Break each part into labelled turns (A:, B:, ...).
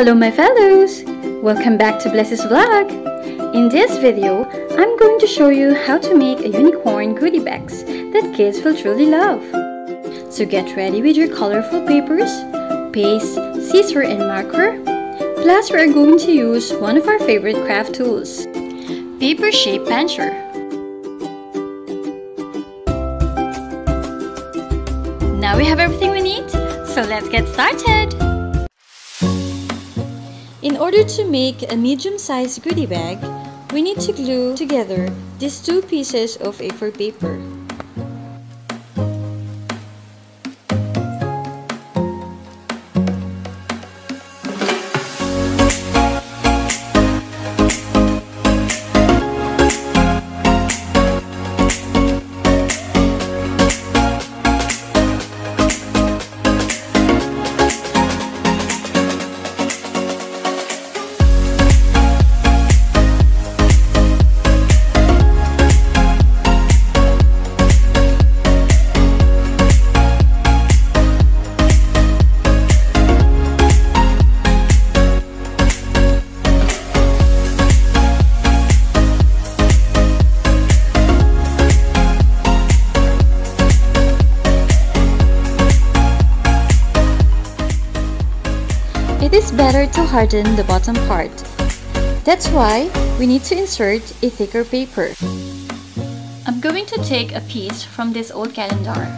A: Hello my fellows! Welcome back to Blessy's Vlog! In this video, I'm going to show you how to make a unicorn goodie bags that kids will truly love. So get ready with your colorful papers, paste, scissor and marker. Plus we are going to use one of our favorite craft tools, paper shape puncher. Now we have everything we need, so let's get started! In order to make a medium-sized goodie bag, we need to glue together these two pieces of A4 paper. It is better to harden the bottom part. That's why we need to insert a thicker paper. I'm going to take a piece from this old calendar.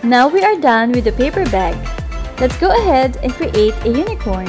A: Now we are done with the paper bag. Let's go ahead and create a unicorn.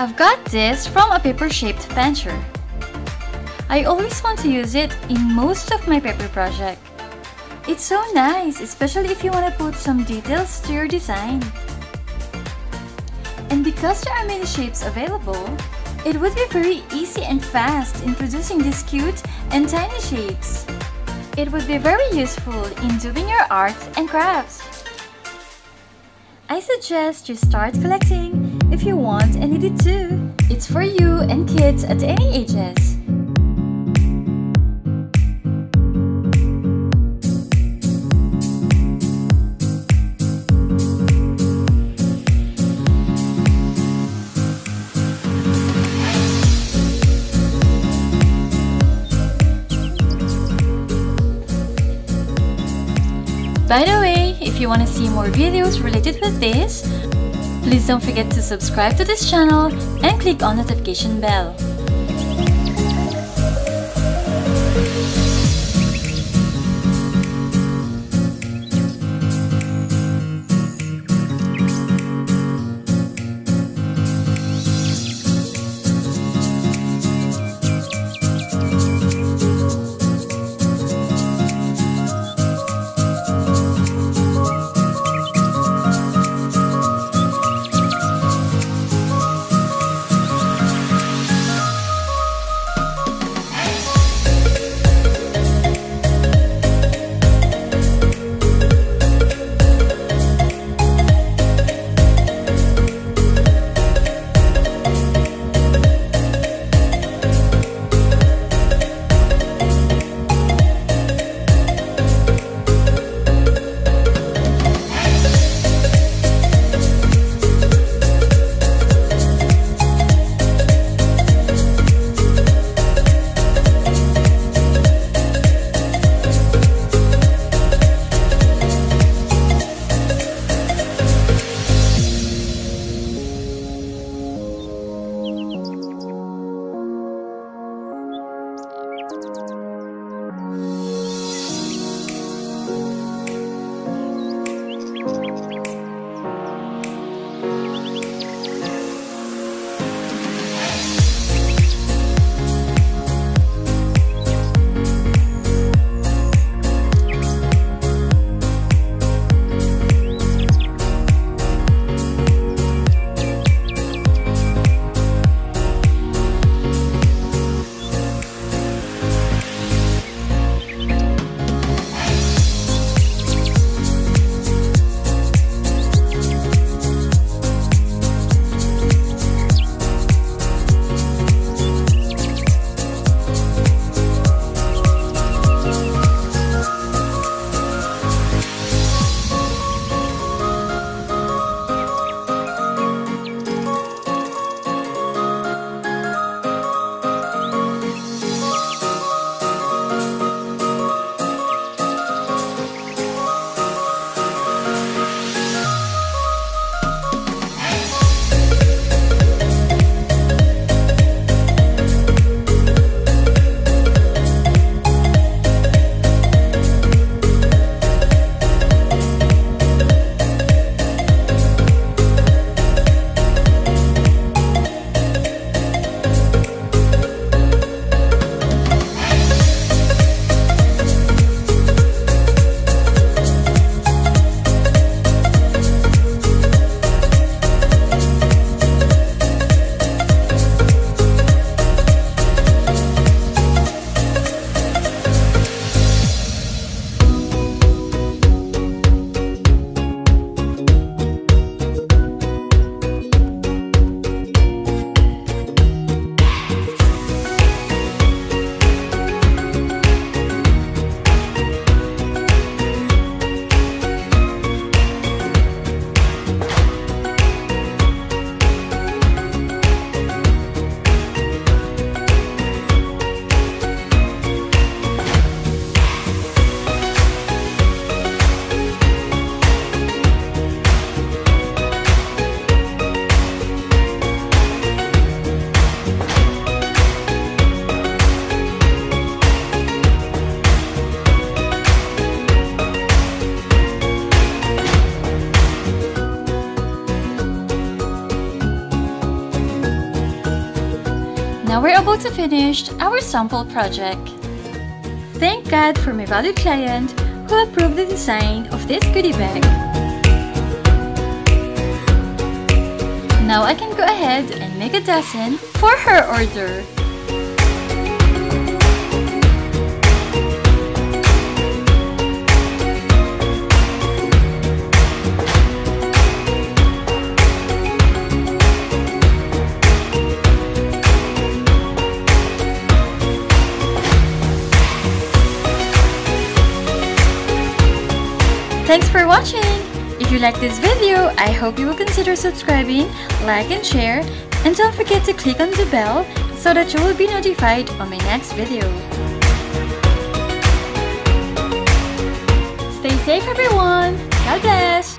A: I've got this from a paper-shaped puncher. I always want to use it in most of my paper project. It's so nice, especially if you want to put some details to your design. And because there are many shapes available, it would be very easy and fast in producing these cute and tiny shapes. It would be very useful in doing your arts and crafts. I suggest you start collecting if you want and need it too. It's for you and kids at any ages. By the way, if you want to see more videos related with this, please don't forget to subscribe to this channel and click on the notification bell. Now we're about to finish our sample project. Thank God for my valued client who approved the design of this goodie bag. Now I can go ahead and make a dozen for her order. Thanks for watching! If you like this video, I hope you will consider subscribing, like and share, and don't forget to click on the bell so that you will be notified on my next video. Stay safe everyone! God bless!